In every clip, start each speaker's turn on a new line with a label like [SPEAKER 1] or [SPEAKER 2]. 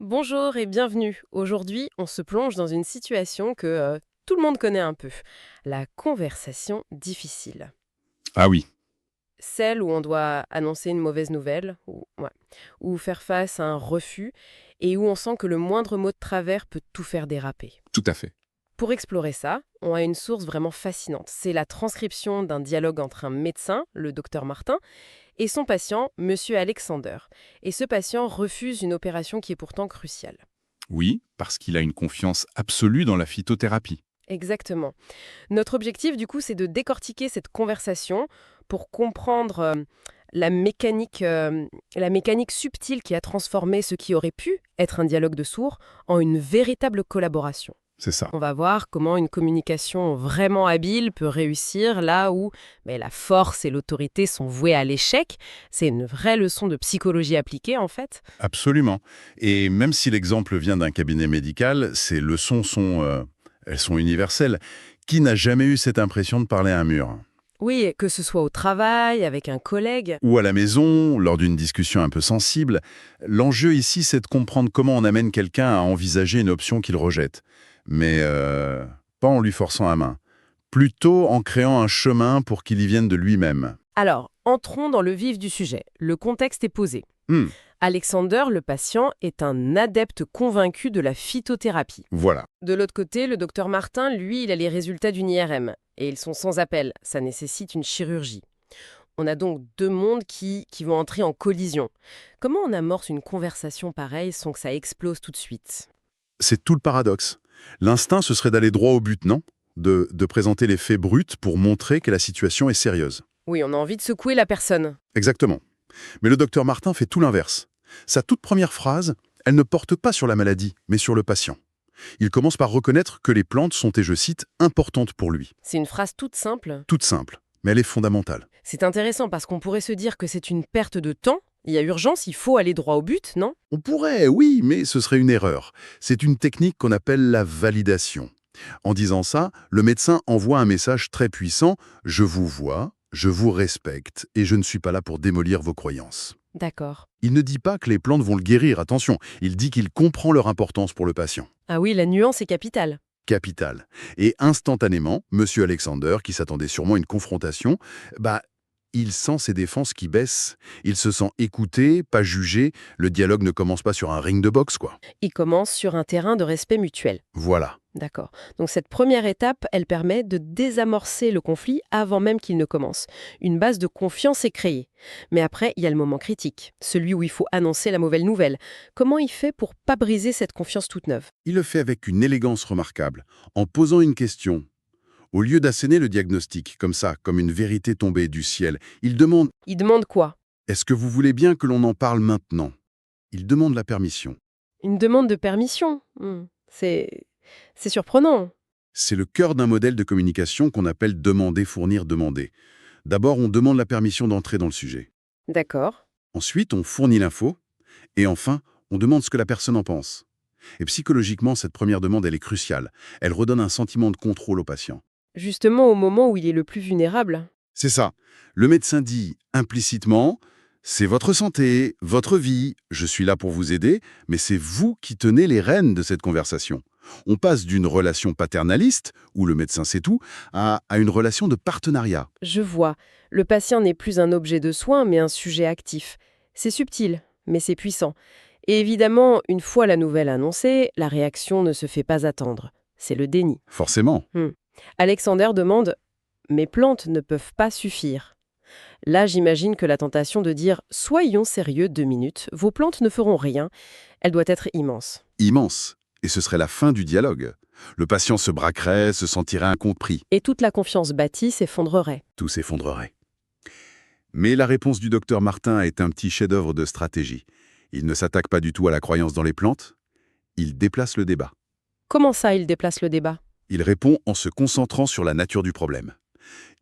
[SPEAKER 1] Bonjour et bienvenue. Aujourd'hui, on se plonge dans une situation que tout le monde connaît un peu, la conversation difficile.
[SPEAKER 2] Ah oui,
[SPEAKER 1] Celle où on doit annoncer une mauvaise nouvelle, ou faire face à un refus, et où on sent que le moindre mot de travers peut tout faire déraper.
[SPEAKER 2] tout à fait.
[SPEAKER 1] Pour explorer ça, on a une source vraiment fascinante. C'est la transcription d'un dialogue entre un médecin, le docteur Martin, et son patient, monsieur Alexander. Et ce patient refuse une opération qui est pourtant cruciale.
[SPEAKER 2] Oui, parce qu'il a une confiance absolue dans la phytothérapie.
[SPEAKER 1] Exactement. Notre objectif, du coup, c'est de décortiquer cette conversation pour comprendre la mécanique subtile qui a transformé ce qui aurait pu être un dialogue de sourds en une véritable collaboration.
[SPEAKER 2] C'est ça.
[SPEAKER 1] On va voir comment une communication vraiment habile peut réussir là où la force et l'autorité sont vouées à l'échec. C'est une vraie leçon de psychologie appliquée, en fait.
[SPEAKER 2] Absolument. Et même si l'exemple vient d'un cabinet médical, ces leçons elles sont universelles. Qui n'a jamais eu cette impression de parler à un mur?
[SPEAKER 1] Oui, que ce soit au travail, avec un collègue.
[SPEAKER 2] Ou à la maison, lors d'une discussion un peu sensible. L'enjeu ici, c'est de comprendre comment on amène quelqu'un à envisager une option qu'il rejette. Mais pas en lui forçant la main. Plutôt en créant un chemin pour qu'il y vienne de lui-même.
[SPEAKER 1] Alors, entrons dans le vif du sujet. Le contexte est posé.
[SPEAKER 2] Hmm,
[SPEAKER 1] Alexander, le patient, est un adepte convaincu de la phytothérapie.
[SPEAKER 2] voilà.
[SPEAKER 1] De l'autre côté, le docteur Martin, lui, il a les résultats d'une IRM. Et ils sont sans appel. Ça nécessite une chirurgie. On a donc deux mondes qui vont entrer en collision. Comment on amorce une conversation pareille sans que ça explose tout de suite?
[SPEAKER 2] C'est tout le paradoxe. L'instinct, ce serait d'aller droit au but, non? De présenter les faits bruts pour montrer que la situation est sérieuse.
[SPEAKER 1] Oui, on a envie de secouer la personne.
[SPEAKER 2] Exactement. Mais le docteur Martin fait tout l'inverse. Sa toute première phrase, elle ne porte pas sur la maladie, mais sur le patient. Il commence par reconnaître que les plantes sont, et je cite, importantes pour lui.
[SPEAKER 1] C'est une phrase toute simple.
[SPEAKER 2] Toute simple, mais elle est fondamentale.
[SPEAKER 1] C'est intéressant parce qu'on pourrait se dire que c'est une perte de temps. Il y a urgence, il faut aller droit au but, non?
[SPEAKER 2] On pourrait, oui, mais ce serait une erreur. C'est une technique qu'on appelle la validation. En disant ça, le médecin envoie un message très puissant: je vous vois, je vous respecte, et je ne suis pas là pour démolir vos croyances.
[SPEAKER 1] D'accord.
[SPEAKER 2] Il ne dit pas que les plantes vont le guérir, attention, il dit qu'il comprend leur importance pour le patient.
[SPEAKER 1] Ah oui, la nuance est capitale.
[SPEAKER 2] Capital. Et instantanément, Monsieur Alexander, qui s'attendait sûrement à une confrontation, il sent ses défenses qui baissent. Il se sent écouté, pas jugé. Le dialogue ne commence pas sur un ring de boxe, quoi.
[SPEAKER 1] Il commence sur un terrain de respect mutuel.
[SPEAKER 2] Voilà.
[SPEAKER 1] D'accord. Donc cette première étape, elle permet de désamorcer le conflit avant même qu'il ne commence. Une base de confiance est créée. Mais après, il y a le moment critique, celui où il faut annoncer la mauvaise nouvelle. Comment il fait pour pas briser cette confiance toute neuve?
[SPEAKER 2] Il le fait avec une élégance remarquable, en posant une question. Au lieu d'asséner le diagnostic, comme ça, comme une vérité tombée du ciel, il demande:
[SPEAKER 1] Il demande quoi?
[SPEAKER 2] est-ce que vous voulez bien que l'on en parle maintenant? Il demande la permission.
[SPEAKER 1] Une demande de permission. C'est surprenant.
[SPEAKER 2] C'est le cœur d'un modèle de communication qu'on appelle demander, fournir, demander. D'abord, on demande la permission d'entrer dans le sujet.
[SPEAKER 1] D'accord.
[SPEAKER 2] Ensuite, on fournit l'info. Et enfin, on demande ce que la personne en pense. Et psychologiquement, cette première demande, elle est cruciale. Elle redonne un sentiment de contrôle au patient.
[SPEAKER 1] Justement au moment où il est le plus vulnérable.
[SPEAKER 2] C'est ça. Le médecin dit implicitement: c'est votre santé, votre vie, je suis là pour vous aider, mais c'est vous qui tenez les rênes de cette conversation. On passe d'une relation paternaliste, où le médecin sait tout, à une relation de partenariat.
[SPEAKER 1] Je vois. Le patient n'est plus un objet de soin, mais un sujet actif. C'est subtil, mais c'est puissant. Et évidemment, une fois la nouvelle annoncée, la réaction ne se fait pas attendre. C'est le déni.
[SPEAKER 2] Forcément.
[SPEAKER 1] Hmm. Alexander demande: mes plantes ne peuvent pas suffire. Là, j'imagine que la tentation de dire: soyons sérieux 2 minutes, vos plantes ne feront rien, elle doit être immense.
[SPEAKER 2] Immense. Et ce serait la fin du dialogue. Le patient se braquerait, se sentirait incompris.
[SPEAKER 1] Et toute la confiance bâtie s'effondrerait.
[SPEAKER 2] Tout s'effondrerait. Mais la réponse du docteur Martin est un petit chef-d'œuvre de stratégie. Il ne s'attaque pas du tout à la croyance dans les plantes, il déplace le débat.
[SPEAKER 1] Comment ça, il déplace le débat?
[SPEAKER 2] Il répond en se concentrant sur la nature du problème.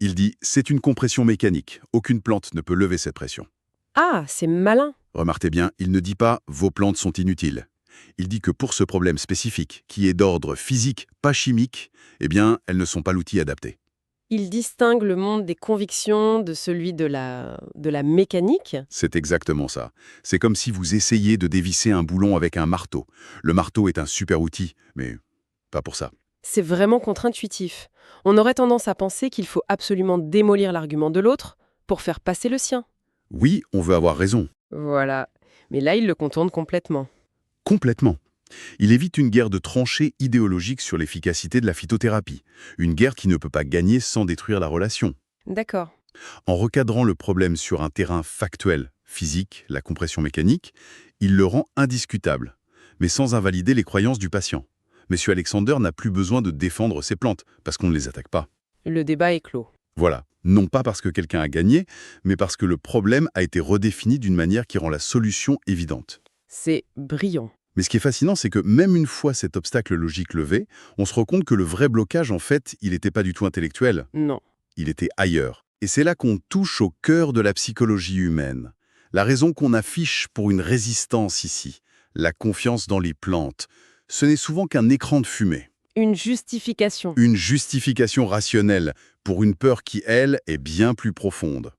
[SPEAKER 2] Il dit: c'est une compression mécanique, aucune plante ne peut lever cette pression.
[SPEAKER 1] Ah, c'est malin.
[SPEAKER 2] Remarquez bien, il ne dit pas: vos plantes sont inutiles. Il dit que pour ce problème spécifique, qui est d'ordre physique, pas chimique, eh bien, elles ne sont pas l'outil adapté.
[SPEAKER 1] Il distingue le monde des convictions de celui de la mécanique.
[SPEAKER 2] C'est exactement ça. C'est comme si vous essayiez de dévisser un boulon avec un marteau. Le marteau est un super outil, mais pas pour ça.
[SPEAKER 1] C'est vraiment contre-intuitif. On aurait tendance à penser qu'il faut absolument démolir l'argument de l'autre pour faire passer le sien.
[SPEAKER 2] Oui, on veut avoir raison.
[SPEAKER 1] Voilà. Mais là, il le contourne complètement.
[SPEAKER 2] Complètement. Il évite une guerre de tranchées idéologiques sur l'efficacité de la phytothérapie. Une guerre qui ne peut pas gagner sans détruire la relation.
[SPEAKER 1] D'accord.
[SPEAKER 2] En recadrant le problème sur un terrain factuel, physique, la compression mécanique, il le rend indiscutable, mais sans invalider les croyances du patient. Monsieur Alexander n'a plus besoin de défendre ses plantes, parce qu'on ne les attaque pas.
[SPEAKER 1] Le débat est clos.
[SPEAKER 2] Voilà. Non pas parce que quelqu'un a gagné, mais parce que le problème a été redéfini d'une manière qui rend la solution évidente.
[SPEAKER 1] C'est brillant.
[SPEAKER 2] Mais ce qui est fascinant, c'est que même une fois cet obstacle logique levé, on se rend compte que le vrai blocage, en fait, il n'était pas du tout intellectuel.
[SPEAKER 1] Non.
[SPEAKER 2] Il était ailleurs. Et c'est là qu'on touche au cœur de la psychologie humaine. La raison qu'on affiche pour une résistance ici, la confiance dans les plantes, ce n'est souvent qu'un écran de fumée.
[SPEAKER 1] Une justification.
[SPEAKER 2] Une justification rationnelle pour une peur qui, elle, est bien plus profonde.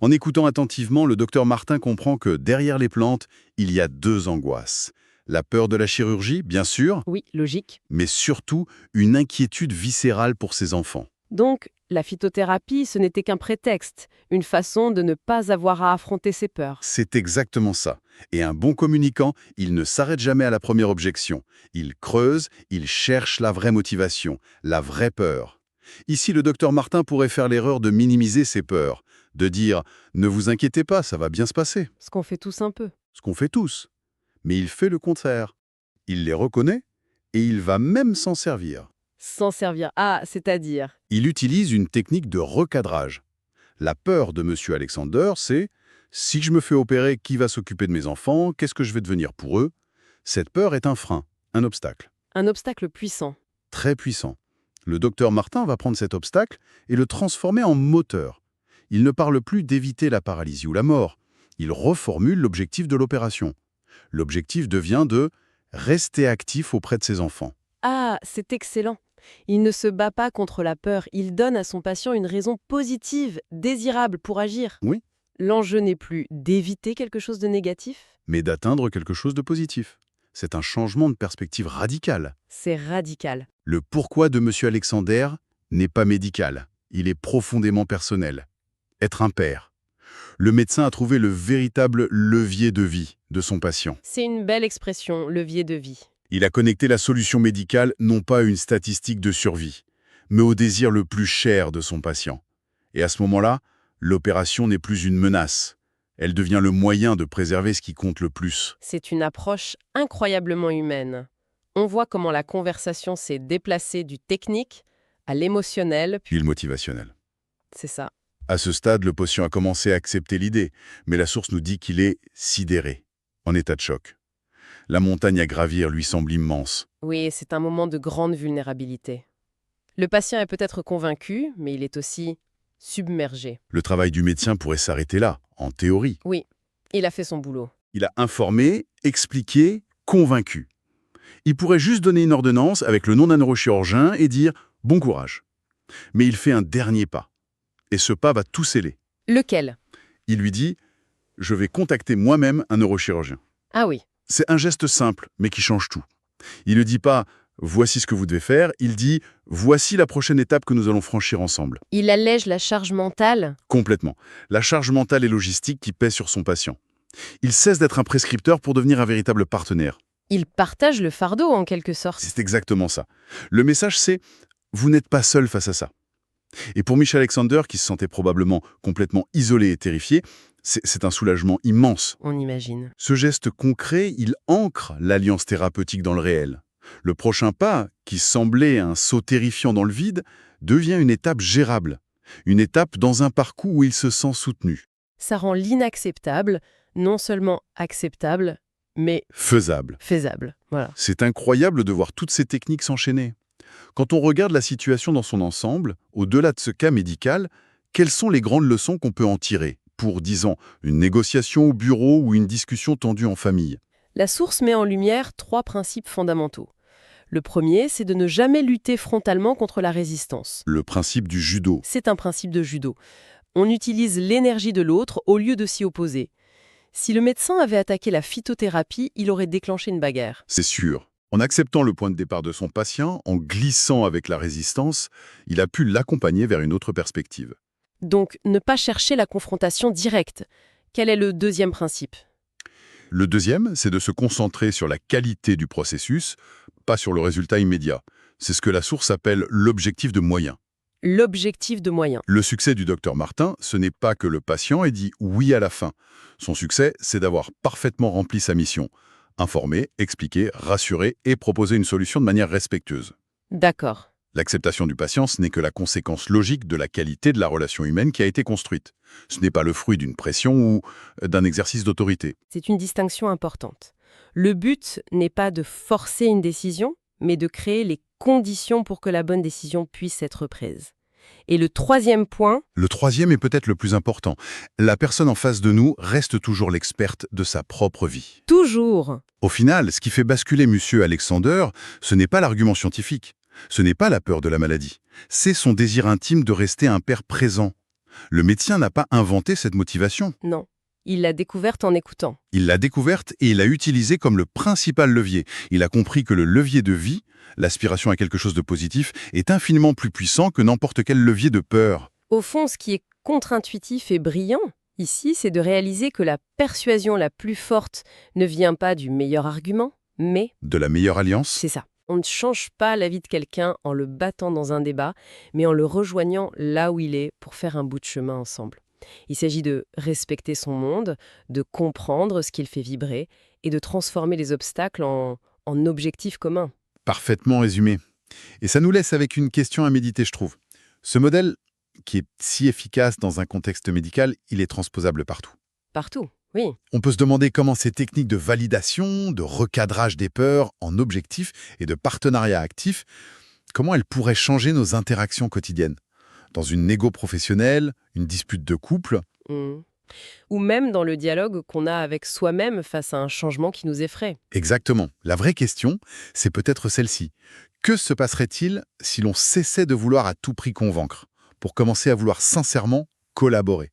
[SPEAKER 2] En écoutant attentivement, le docteur Martin comprend que derrière les plantes, il y a deux angoisses. La peur de la chirurgie, bien sûr,
[SPEAKER 1] Oui, logique.
[SPEAKER 2] mais surtout une inquiétude viscérale pour ses enfants.
[SPEAKER 1] Donc, la phytothérapie, ce n'était qu'un prétexte, une façon de ne pas avoir à affronter ses peurs.
[SPEAKER 2] C'est exactement ça. Et un bon communicant, il ne s'arrête jamais à la première objection. Il creuse, il cherche la vraie motivation, la vraie peur. Ici, le docteur Martin pourrait faire l'erreur de minimiser ses peurs, de dire « ne vous inquiétez pas, ça va bien se passer »,
[SPEAKER 1] Ce qu'on fait tous un peu.
[SPEAKER 2] ce qu'on fait tous. Mais il fait le contraire. Il les reconnaît et il va même s'en servir.
[SPEAKER 1] S'en servir. Ah, c'est-à-dire.
[SPEAKER 2] Il utilise une technique de recadrage. La peur de M. Alexander, c'est « si je me fais opérer, qui va s'occuper de mes enfants? Qu'est-ce que je vais devenir pour eux ?» Cette peur est un frein, un obstacle,
[SPEAKER 1] Un obstacle puissant.
[SPEAKER 2] très puissant. Le docteur Martin va prendre cet obstacle et le transformer en moteur. Il ne parle plus d'éviter la paralysie ou la mort. Il reformule l'objectif de l'opération. L'objectif devient de rester actif auprès de ses enfants.
[SPEAKER 1] Ah, c'est excellent. Il ne se bat pas contre la peur, il donne à son patient une raison positive, désirable pour agir.
[SPEAKER 2] Oui.
[SPEAKER 1] L'enjeu n'est plus d'éviter quelque chose de négatif,
[SPEAKER 2] Mais d'atteindre quelque chose de positif. C'est un changement de perspective radical.
[SPEAKER 1] c'est radical.
[SPEAKER 2] Le pourquoi de M. Alexander n'est pas médical, il est profondément personnel. Être un père. Le médecin a trouvé le véritable levier de vie de son patient.
[SPEAKER 1] C'est une belle expression, levier de vie.
[SPEAKER 2] Il a connecté la solution médicale non pas à une statistique de survie, mais au désir le plus cher de son patient. Et à ce moment-là, l'opération n'est plus une menace. Elle devient le moyen de préserver ce qui compte le plus.
[SPEAKER 1] C'est une approche incroyablement humaine. On voit comment la conversation s'est déplacée du technique à l'émotionnel, puis
[SPEAKER 2] Puis le motivationnel.
[SPEAKER 1] c'est ça.
[SPEAKER 2] À ce stade, le patient a commencé à accepter l'idée, mais la source nous dit qu'il est sidéré, en état de choc. La montagne à gravir lui semble immense.
[SPEAKER 1] Oui, c'est un moment de grande vulnérabilité. Le patient est peut-être convaincu, mais il est aussi submergé.
[SPEAKER 2] Le travail du médecin pourrait s'arrêter là, en théorie.
[SPEAKER 1] Oui, il a fait son boulot.
[SPEAKER 2] Il a informé, expliqué, convaincu. Il pourrait juste donner une ordonnance avec le nom d'un neurochirurgien et dire « bon courage ». Mais il fait un dernier pas. Et ce pas va tout sceller.
[SPEAKER 1] Lequel?
[SPEAKER 2] Il lui dit « je vais contacter moi-même un neurochirurgien ».
[SPEAKER 1] Ah oui,
[SPEAKER 2] C'est un geste simple, mais qui change tout. Il ne dit pas « voici ce que vous devez faire », il dit « voici la prochaine étape que nous allons franchir ensemble
[SPEAKER 1] il allège la charge mentale. ».
[SPEAKER 2] Complètement. La charge mentale et logistique qui pèse sur son patient. Il cesse d'être un prescripteur pour devenir un véritable partenaire.
[SPEAKER 1] Il partage le fardeau en quelque sorte.
[SPEAKER 2] C'est exactement ça. Le message, c'est « vous n'êtes pas seul face à ça ». Et pour Michel Alexander, qui se sentait probablement complètement isolé et terrifié, c'est un soulagement immense.
[SPEAKER 1] On imagine.
[SPEAKER 2] Ce geste concret, il ancre l'alliance thérapeutique dans le réel. Le prochain pas, qui semblait un saut terrifiant dans le vide, devient une étape gérable. Une étape dans un parcours où il se sent soutenu.
[SPEAKER 1] Ça rend l'inacceptable non seulement acceptable, mais
[SPEAKER 2] Faisable.
[SPEAKER 1] faisable. Voilà.
[SPEAKER 2] C'est incroyable de voir toutes ces techniques s'enchaîner. Quand on regarde la situation dans son ensemble, au-delà de ce cas médical, quelles sont les grandes leçons qu'on peut en tirer pour, disons, une négociation au bureau ou une discussion tendue en famille?
[SPEAKER 1] La source met en lumière 3 principes fondamentaux. Le premier, c'est de ne jamais lutter frontalement contre la résistance.
[SPEAKER 2] Le principe du judo.
[SPEAKER 1] C'est un principe de judo. On utilise l'énergie de l'autre au lieu de s'y opposer. Si le médecin avait attaqué la phytothérapie, il aurait déclenché une bagarre.
[SPEAKER 2] C'est sûr. En acceptant le point de départ de son patient, en glissant avec la résistance, il a pu l'accompagner vers une autre perspective.
[SPEAKER 1] Donc, ne pas chercher la confrontation directe. Quel est le deuxième principe?
[SPEAKER 2] Le deuxième, c'est de se concentrer sur la qualité du processus, pas sur le résultat immédiat. C'est ce que la source appelle l'objectif de moyen.
[SPEAKER 1] L'objectif de moyen.
[SPEAKER 2] Le succès du docteur Martin, ce n'est pas que le patient ait dit oui à la fin. Son succès, c'est d'avoir parfaitement rempli sa mission. Informer, expliquer, rassurer et proposer une solution de manière respectueuse.
[SPEAKER 1] D'accord.
[SPEAKER 2] L'acceptation du patient, ce n'est que la conséquence logique de la qualité de la relation humaine qui a été construite. Ce n'est pas le fruit d'une pression ou d'un exercice d'autorité.
[SPEAKER 1] C'est une distinction importante. Le but n'est pas de forcer une décision, mais de créer les conditions pour que la bonne décision puisse être prise. Et le troisième point,
[SPEAKER 2] Le troisième est peut-être le plus important. La personne en face de nous reste toujours l'experte de sa propre vie.
[SPEAKER 1] toujours.
[SPEAKER 2] Au final, ce qui fait basculer Monsieur Alexander, ce n'est pas l'argument scientifique. Ce n'est pas la peur de la maladie. C'est son désir intime de rester un père présent. Le médecin n'a pas inventé cette motivation.
[SPEAKER 1] Non. Il l'a découverte en écoutant.
[SPEAKER 2] Il l'a découverte et il l'a utilisée comme le principal levier. Il a compris que le levier de vie, l'aspiration à quelque chose de positif, est infiniment plus puissant que n'importe quel levier de peur.
[SPEAKER 1] Au fond, ce qui est contre-intuitif et brillant, ici, c'est de réaliser que la persuasion la plus forte ne vient pas du meilleur argument, mais
[SPEAKER 2] De la meilleure alliance,
[SPEAKER 1] c'est ça. On ne change pas la vie de quelqu'un en le battant dans un débat, mais en le rejoignant là où il est pour faire un bout de chemin ensemble. Il s'agit de respecter son monde, de comprendre ce qu'il fait vibrer et de transformer les obstacles en objectifs communs.
[SPEAKER 2] parfaitement résumé. Et ça nous laisse avec une question à méditer, je trouve. Ce modèle, qui est si efficace dans un contexte médical, il est transposable partout.
[SPEAKER 1] Partout, oui.
[SPEAKER 2] On peut se demander comment ces techniques de validation, de recadrage des peurs en objectifs et de partenariat actif, comment elles pourraient changer nos interactions quotidiennes. Dans une négo professionnelle, une dispute de couple,
[SPEAKER 1] Mm. Ou même dans le dialogue qu'on a avec soi-même face à un changement qui nous effraie.
[SPEAKER 2] exactement. La vraie question, c'est peut-être celle-ci. Que se passerait-il si l'on cessait de vouloir à tout prix convaincre, pour commencer à vouloir sincèrement collaborer?